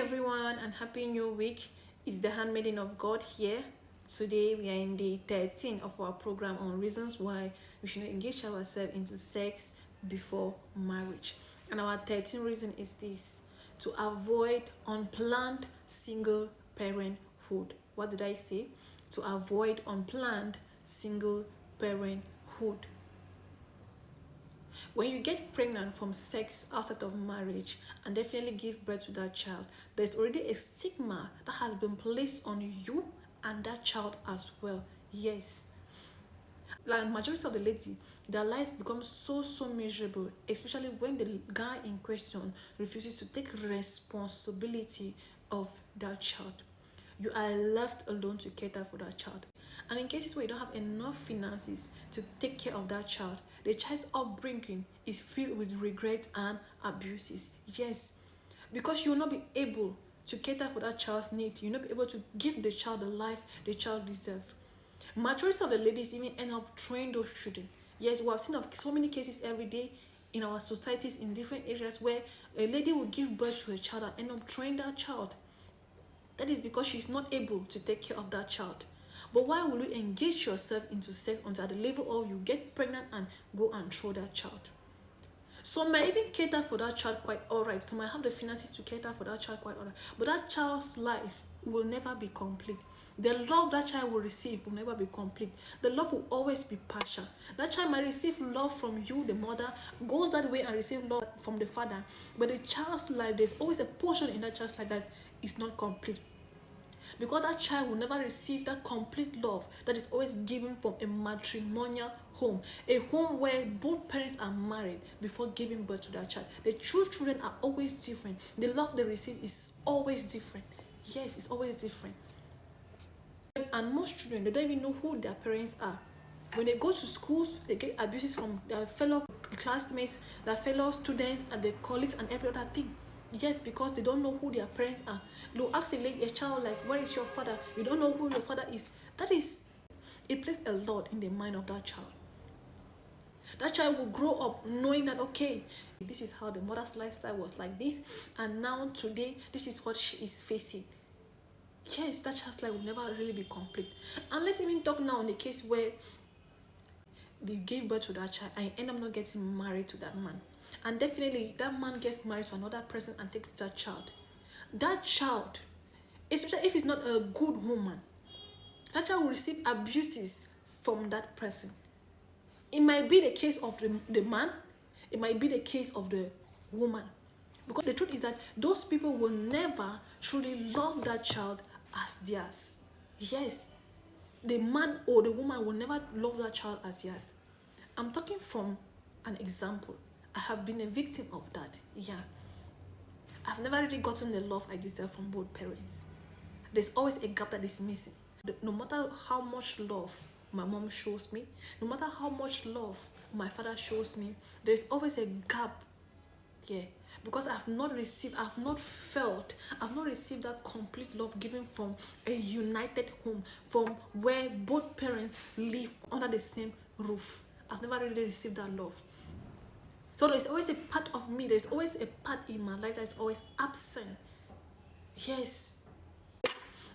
everyone, and happy new week. It's the handmaiden of God here. Today we are in day 13 of our program on reasons why we should not engage ourselves into sex before marriage. And our 13th reason is this: to avoid unplanned single parenthood. What did I say? To avoid unplanned single parenthood. When you get pregnant from sex outside of marriage and definitely give birth to that child, there's already a stigma that has been placed on you and that child as well. Yes. Like majority of the lady, their lives become so miserable, especially when the guy in question refuses to take responsibility of that child. You are left alone to cater for that child. And in cases where you don't have enough finances to take care of that child, the child's upbringing is filled with regrets and abuses. Yes, because you will not be able to cater for that child's need. You'll not be able to give the child the life the child deserves. Majority of the ladies even end up throwing those children. Yes, we have seen of so many cases every day in our societies in different areas where a lady will give birth to a child and end up throwing that child. That is because she's not able to take care of that child. But why will you engage yourself into sex until at the level of you get pregnant and go and throw that child? Some might even cater for that child quite alright. Some might have the finances to cater for that child quite alright. But that child's life will never be complete. The love that child will receive will never be complete. The love will always be partial. That child might receive love from you, the mother, goes that way and receive love from the father. But the child's life, there's always a portion in that child's life that is not complete. Because that child will never receive that complete love that is always given from a matrimonial home, a home where both parents are married before giving birth to that child. The true children are always different. The love they receive is always different. Yes, it's always different. And most children, they don't even know who their parents are. When they go to schools, they get abuses from their fellow classmates, their fellow students, and their colleagues, and every other thing. Yes, because they don't know who their parents are. They'll ask a child like, where is your father? You don't know who your father is. That is, it plays a lot in the mind of that child. That child will grow up knowing that, okay, this is how the mother's lifestyle was like this, and now today, this is what she is facing. Yes, that child's life will never really be complete. And let's even talk now on the case where they gave birth to that child and end up not getting married to that man. And definitely that man gets married to another person and takes that child. That child, especially if it's not a good woman, that child will receive abuses from that person. It might be the case of the man, it might be the case of the woman. Because the truth is that those people will never truly love that child as theirs. Yes, the man or the woman will never love that child as theirs. I'm talking from an example. I have been a victim of that. Yeah. I've never really gotten the love I deserve from both parents. There's always a gap that is missing. No matter how much love my mom shows me, no matter how much love my father shows me, there's always a gap. Yeah. Because I've not received that complete love given from a united home, from where both parents live under the same roof. I've never really received that love. So there's always a part of me, there's always a part in my life that's always absent. Yes.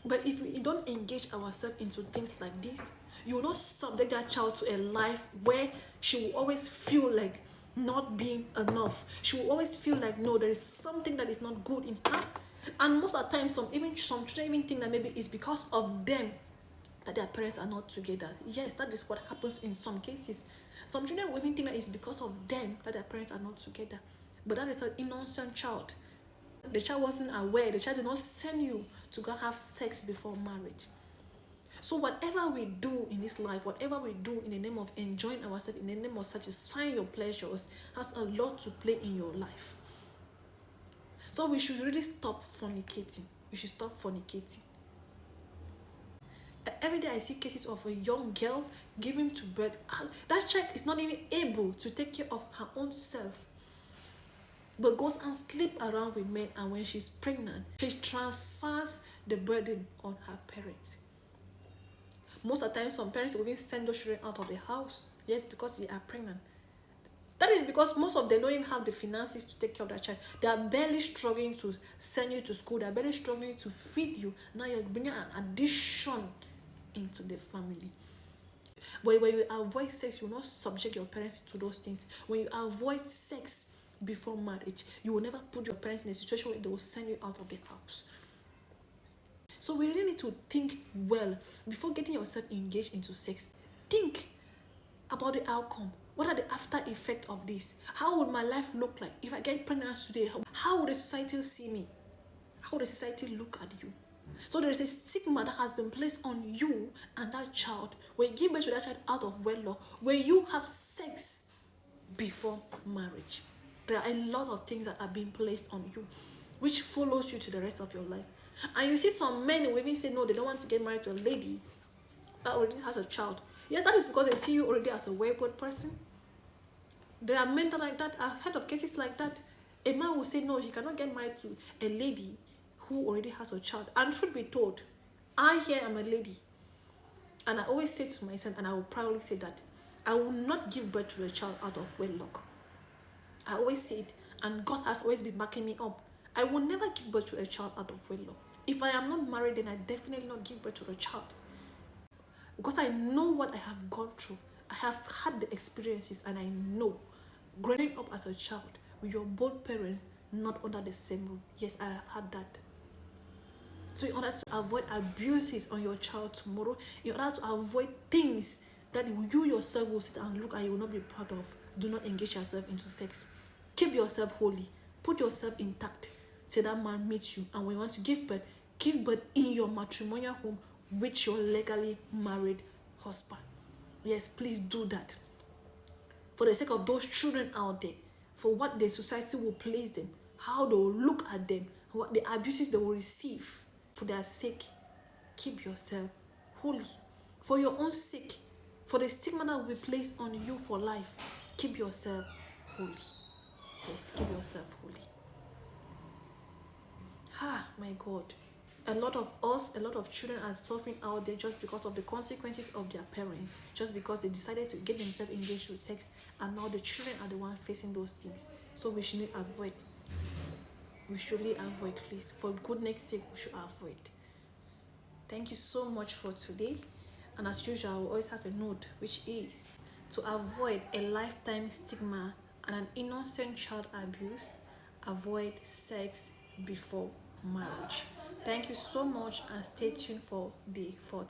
But if we don't engage ourselves into things like this, you will not subject that child to a life where she will always feel like not being enough. She will always feel like, no, there is something that is not good in her. And most of the time, some children even think that maybe it's because of them that their parents are not together. Yes, that is what happens in some cases. Some children will even think that it's because of them that their parents are not together. But that is an innocent child. The child wasn't aware. The child did not send you to go have sex before marriage. So whatever we do in this life, whatever we do in the name of enjoying ourselves, in the name of satisfying your pleasures, has a lot to play in your life. So we should really stop fornicating. We should stop fornicating. Every day I see cases of a young girl giving to birth. That child is not even able to take care of her own self, but goes and sleep around with men, and when she's pregnant, she transfers the burden on her parents. Most of the time, some parents will even send those children out of the house. Yes, because they are pregnant. That is because most of them don't even have the finances to take care of their child. They are barely struggling to send you to school. They are barely struggling to feed you. Now you're bringing an addition into the family. But when you avoid sex, you will not subject your parents to those things. When you avoid sex before marriage, you will never put your parents in a situation where they will send you out of the house. So we really need to think well before getting yourself engaged into sex. Think about the outcome. What are the after effects of this? How would my life look like if I get pregnant today? How would the society see me? How would the society look at you? So there is a stigma that has been placed on you and that child when you give birth to that child out of wedlock, when you have sex before marriage. There are a lot of things that are being placed on you, which follows you to the rest of your life. And you see some men who even say no, they don't want to get married to a lady that already has a child. Yeah, that is because they see you already as a wayward person. There are men that like that. I've heard of cases like that. A man will say no, he cannot get married to a lady who already has a child. And truth be told, I here am a lady. And I always say to myself, and I will proudly say that, I will not give birth to a child out of wedlock. I always say it, and God has always been backing me up. I will never give birth to a child out of wedlock. If I am not married, then I definitely not give birth to a child. Because I know what I have gone through. I have had the experiences, and I know growing up as a child with your both parents not under the same roof. Yes, I have had that. So in order to avoid abuses on your child tomorrow, in order to avoid things that you yourself will sit and look and you will not be proud of, do not engage yourself into sex. Keep yourself holy. Put yourself intact. Say that man meets you, and when you want to give birth in your matrimonial home with your legally married husband. Yes, please do that. For the sake of those children out there, for what the society will place them, how they will look at them, what the abuses they will receive. For their sake, keep yourself holy. For your own sake, for the stigma that will be placed on you for life, keep yourself holy. Yes, keep yourself holy. My God. A lot of us, a lot of children are suffering out there just because of the consequences of their parents, just because they decided to get themselves engaged with sex, and now the children are the ones facing those things. So we should avoid. We should really avoid, please. For goodness sake, we should avoid. Thank you so much for today. And as usual, I will always have a note, which is to avoid a lifetime stigma and an innocent child abused, avoid sex before marriage. Thank you so much, and stay tuned for the 14th.